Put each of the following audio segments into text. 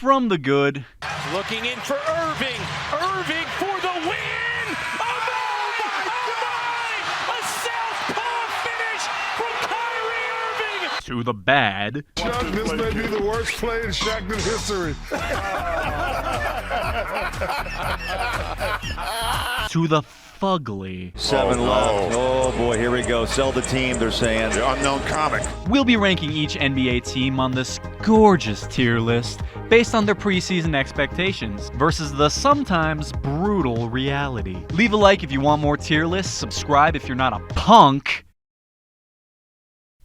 from the good. Looking in for Irving. Irving for the win. Oh my! A southpaw finish from Kyrie Irving. To the bad. Chuck, this may be the worst play in Shaqtin' history. To the fugly. 7 left. Oh boy, here we go. Sell the team, they're saying. The unknown comic. We'll be ranking each NBA team on this gorgeous tier list based on their preseason expectations versus the sometimes brutal reality. Leave a like if you want more tier lists, subscribe if you're not a punk,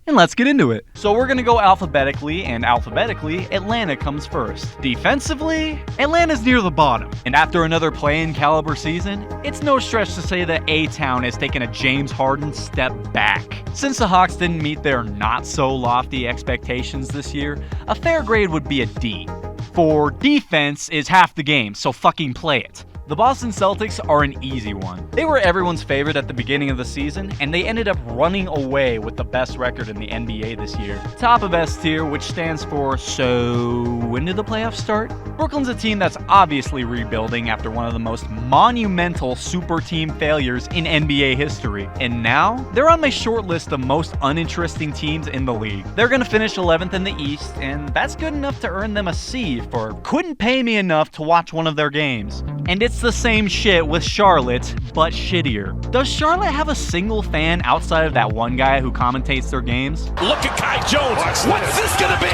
and let's get into it. So we're gonna go alphabetically, and alphabetically, Atlanta comes first. Defensively, Atlanta's near the bottom. And after another play-in caliber season, it's no stretch to say that A-Town has taken a James Harden step back. Since the Hawks didn't meet their not-so-lofty expectations this year, a fair grade would be a D. For defense is half the game, so fucking play it. The Boston Celtics are an easy one. They were everyone's favorite at the beginning of the season, and they ended up running away with the best record in the NBA this year. Top of S tier, which stands for, so when do the playoffs start? Brooklyn's a team that's obviously rebuilding after one of the most monumental super team failures in NBA history. And now, they're on my short list of most uninteresting teams in the league. They're gonna finish 11th in the East, and that's good enough to earn them a C for couldn't pay me enough to watch one of their games. And it's the same shit with Charlotte, but shittier. Does Charlotte have a single fan outside of that one guy who commentates their games? Look at Kai Jones. What's this gonna be?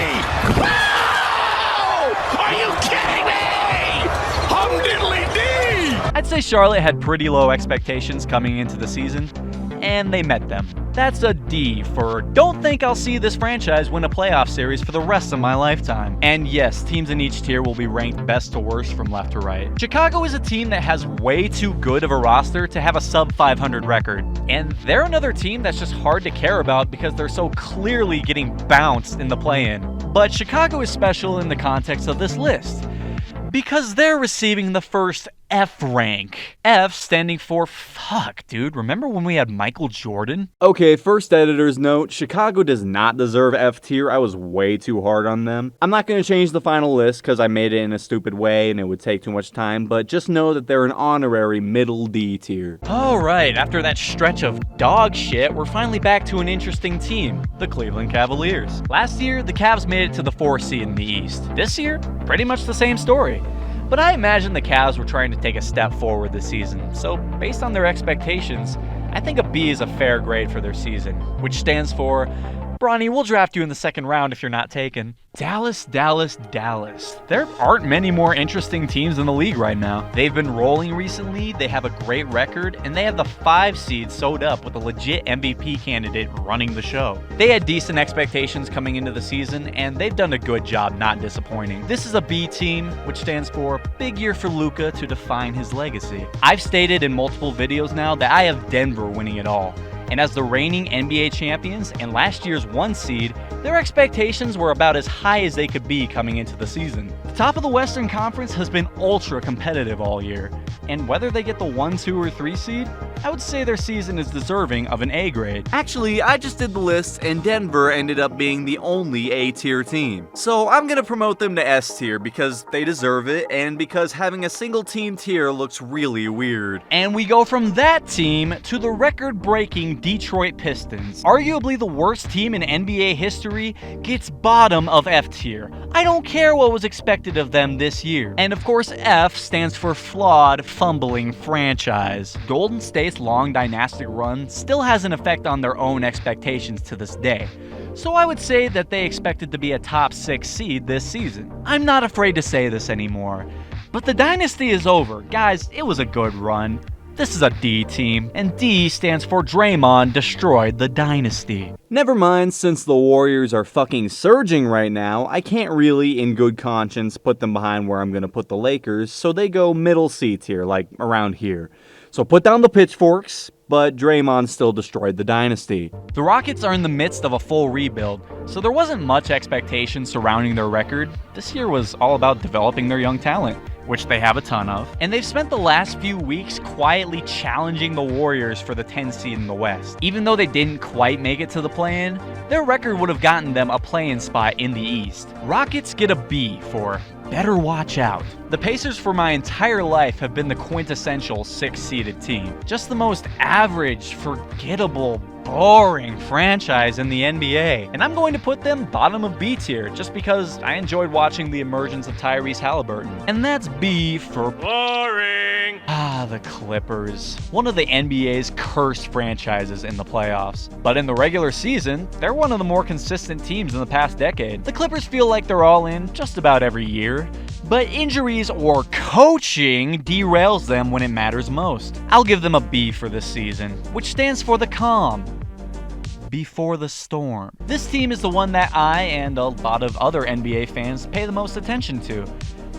Wow! Are you kidding me? Hum-diddly-dee! I'd say Charlotte had pretty low expectations coming into the season, and they met them. That's a D for don't think I'll see this franchise win a playoff series for the rest of my lifetime. And yes, teams in each tier will be ranked best to worst from left to right. Chicago is a team that has way too good of a roster to have a sub 500 record. And they're another team that's just hard to care about because they're so clearly getting bounced in the play-in. But Chicago is special in the context of this list because they're receiving the first F rank. F standing for fuck, dude. Remember when we had Michael Jordan? Okay, first editor's note, Chicago does not deserve F tier. I was way too hard on them. I'm not going to change the final list because I made it in a stupid way and it would take too much time, but just know that they're an honorary middle D tier. Alright, after that stretch of dog shit, we're finally back to an interesting team, the Cleveland Cavaliers. Last year, the Cavs made it to the 4th seed in the East. This year, pretty much the same story. But I imagine the Cavs were trying to take a step forward this season, so based on their expectations, I think a B is a fair grade for their season, which stands for, Bronny, we'll draft you in the second round if you're not taken. Dallas, Dallas, Dallas. There aren't many more interesting teams in the league right now. They've been rolling recently, they have a great record, and they have the 5 seed sewed up with a legit MVP candidate running the show. They had decent expectations coming into the season, and they've done a good job not disappointing. This is a B team, which stands for big year for Luka to define his legacy. I've stated in multiple videos now that I have Denver winning it all. And as the reigning NBA champions and last year's 1 seed, their expectations were about as high as they could be coming into the season. The top of the Western Conference has been ultra competitive all year, and whether they get the 1, 2, or 3 seed, I would say their season is deserving of an A grade. Actually, I just did the list, and Denver ended up being the only A tier team. So I'm gonna promote them to S tier because they deserve it, and because having a single team tier looks really weird. And we go from that team to the record-breaking Detroit Pistons. Arguably the worst team in NBA history gets bottom of F tier. I don't care what was expected of them this year. And of course, F stands for flawed, fumbling franchise. Golden State's long dynastic run still has an effect on their own expectations to this day. So I would say that they expected to be a top 6 seed this season. I'm not afraid to say this anymore, but the dynasty is over. Guys, it was a good run. This is a D team, and D stands for Draymond destroyed the dynasty. Never mind, since the Warriors are fucking surging right now, I can't really, in good conscience, put them behind where I'm gonna put the Lakers, so they go middle C tier, like around here. So put down the pitchforks, but Draymond still destroyed the dynasty. The Rockets are in the midst of a full rebuild, so there wasn't much expectation surrounding their record. This year was all about developing their young talent, which they have a ton of, and they've spent the last few weeks quietly challenging the Warriors for the 10 seed in the West. Even though they didn't quite make it to the play-in, their record would have gotten them a play-in spot in the East. Rockets get a B for better watch out. The Pacers for my entire life have been the quintessential 6-seeded team. Just the most average, forgettable, boring franchise in the NBA. And I'm going to put them bottom of B tier just because I enjoyed watching the emergence of Tyrese Halliburton. And that's B for boring. The Clippers. One of the NBA's cursed franchises in the playoffs. But in the regular season, they're one of the more consistent teams in the past decade. The Clippers feel like they're all in just about every year, but injuries or coaching derails them when it matters most. I'll give them a B for this season, which stands for the calm before the storm. This team is the one that I and a lot of other NBA fans pay the most attention to,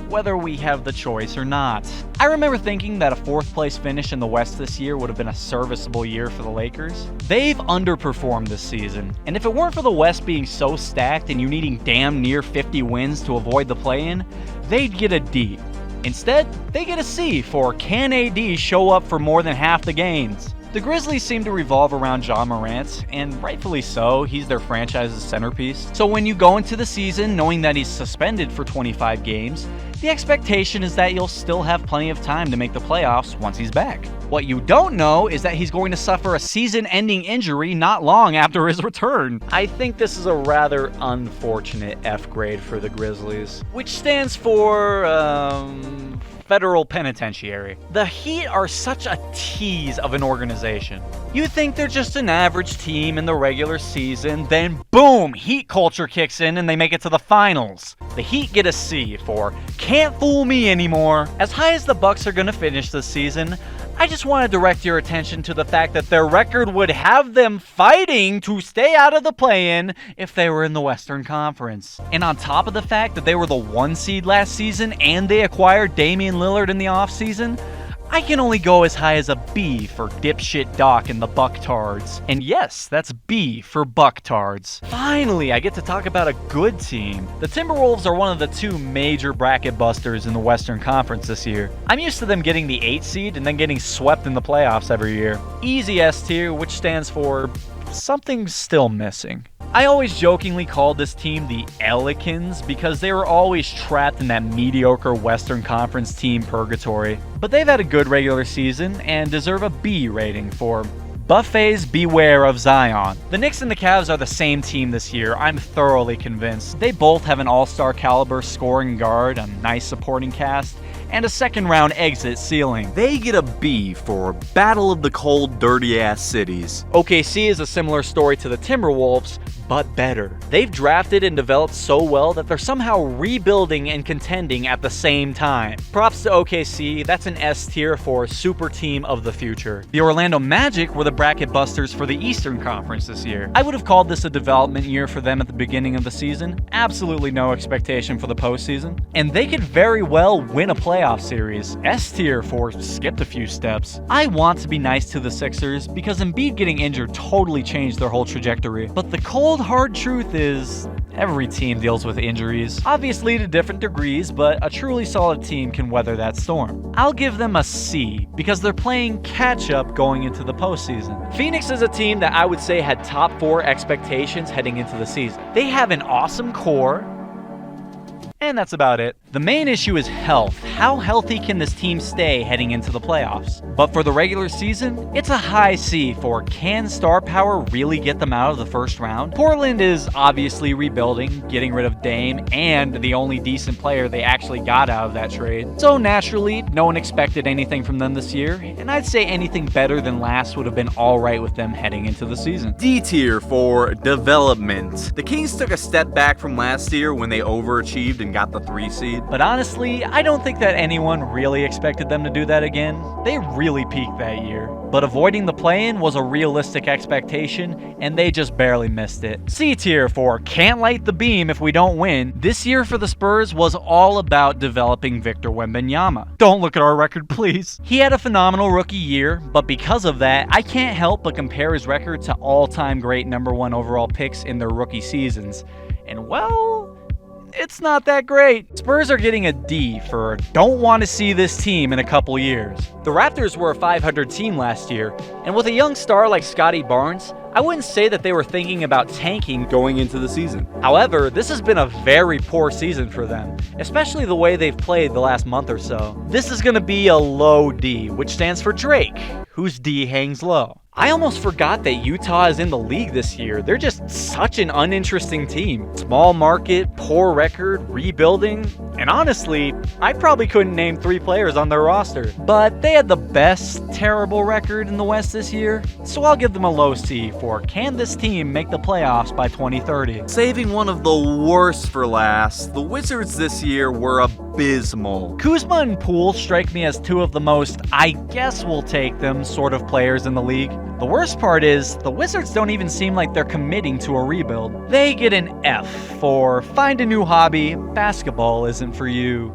whether we have the choice or not. I remember thinking that a 4th place finish in the West this year would have been a serviceable year for the Lakers. They've underperformed this season, and if it weren't for the West being so stacked and you needing damn near 50 wins to avoid the play-in, they'd get a D. Instead, they get a C for can AD show up for more than half the games. The Grizzlies seem to revolve around Ja Morant, and rightfully so, he's their franchise's centerpiece. So when you go into the season knowing that he's suspended for 25 games, the expectation is that you'll still have plenty of time to make the playoffs once he's back. What you don't know is that he's going to suffer a season-ending injury not long after his return. I think this is a rather unfortunate F grade for the Grizzlies, which stands for, federal penitentiary. The Heat are such a tease of an organization. You think they're just an average team in the regular season, then boom, Heat culture kicks in and they make it to the finals. The Heat get a C for can't fool me anymore. As high as the Bucks are gonna finish this season, I just want to direct your attention to the fact that their record would have them fighting to stay out of the play-in if they were in the Western Conference. And on top of the fact that they were the 1 seed last season and they acquired Damian Lillard in the offseason, I can only go as high as a B for dipshit Doc and the Bucktards. And yes, that's B for Bucktards. Finally, I get to talk about a good team. The Timberwolves are one of the 2 major bracket busters in the Western Conference this year. I'm used to them getting the 8 seed and then getting swept in the playoffs every year. Easy S tier, which stands for something's still missing. I always jokingly called this team the Ellicans because they were always trapped in that mediocre Western Conference team purgatory. But they've had a good regular season and deserve a B rating for buffets beware of Zion. The Knicks and the Cavs are the same team this year, I'm thoroughly convinced. They both have an all-star caliber scoring guard, a nice supporting cast, and a second-round exit ceiling. They get a B for Battle of the Cold Dirty-Ass Cities. OKC is a similar story to the Timberwolves, but better. They've drafted and developed so well that they're somehow rebuilding and contending at the same time. Props to OKC, that's an S tier for super team of the future. The Orlando Magic were the bracket busters for the Eastern Conference this year. I would have called this a development year for them at the beginning of the season. Absolutely no expectation for the postseason. And they could very well win a playoff series. S tier for skipped a few steps. I want to be nice to the Sixers because Embiid getting injured totally changed their whole trajectory. But the cold hard truth is, every team deals with injuries, obviously to different degrees, but a truly solid team can weather that storm. I'll give them a C because they're playing catch-up going into the postseason. Phoenix is a team that I would say had top 4 expectations heading into the season. They have an awesome core, and that's about it. The main issue is health. How healthy can this team stay heading into the playoffs? But for the regular season, it's a high C for can star power really get them out of the first round? Portland is obviously rebuilding, getting rid of Dame and the only decent player they actually got out of that trade. So naturally, no one expected anything from them this year, and I'd say anything better than last would have been alright with them heading into the season. D tier for development. The Kings took a step back from last year when they overachieved and got the 3 seed. But honestly, I don't think that anyone really expected them to do that again. They really peaked that year. But avoiding the play-in was a realistic expectation, and they just barely missed it. C tier for can't light the beam if we don't win. This year for the Spurs was all about developing Victor Wembanyama. Don't look at our record, please. He had a phenomenal rookie year, but because of that, I can't help but compare his record to all-time great #1 overall picks in their rookie seasons. And well, it's not that great. Spurs are getting a D for don't want to see this team in a couple years. The Raptors were a 500 team last year, and with a young star like Scotty Barnes, I wouldn't say that they were thinking about tanking going into the season. However, this has been a very poor season for them, especially the way they've played the last month or so. This is going to be a low D, which stands for Drake, whose D hangs low. I almost forgot that Utah is in the league this year. They're just such an uninteresting team. Small market, poor record, rebuilding, and honestly, I probably couldn't name 3 players on their roster. But they had the best terrible record in the West this year, so I'll give them a low C for can this team make the playoffs by 2030. Saving one of the worst for last, the Wizards this year were abysmal. Kuzma and Poole strike me as 2 of the most I guess we'll take them sort of players in the league. The worst part is, the Wizards don't even seem like they're committing to a rebuild. They get an F for find a new hobby, basketball isn't for you.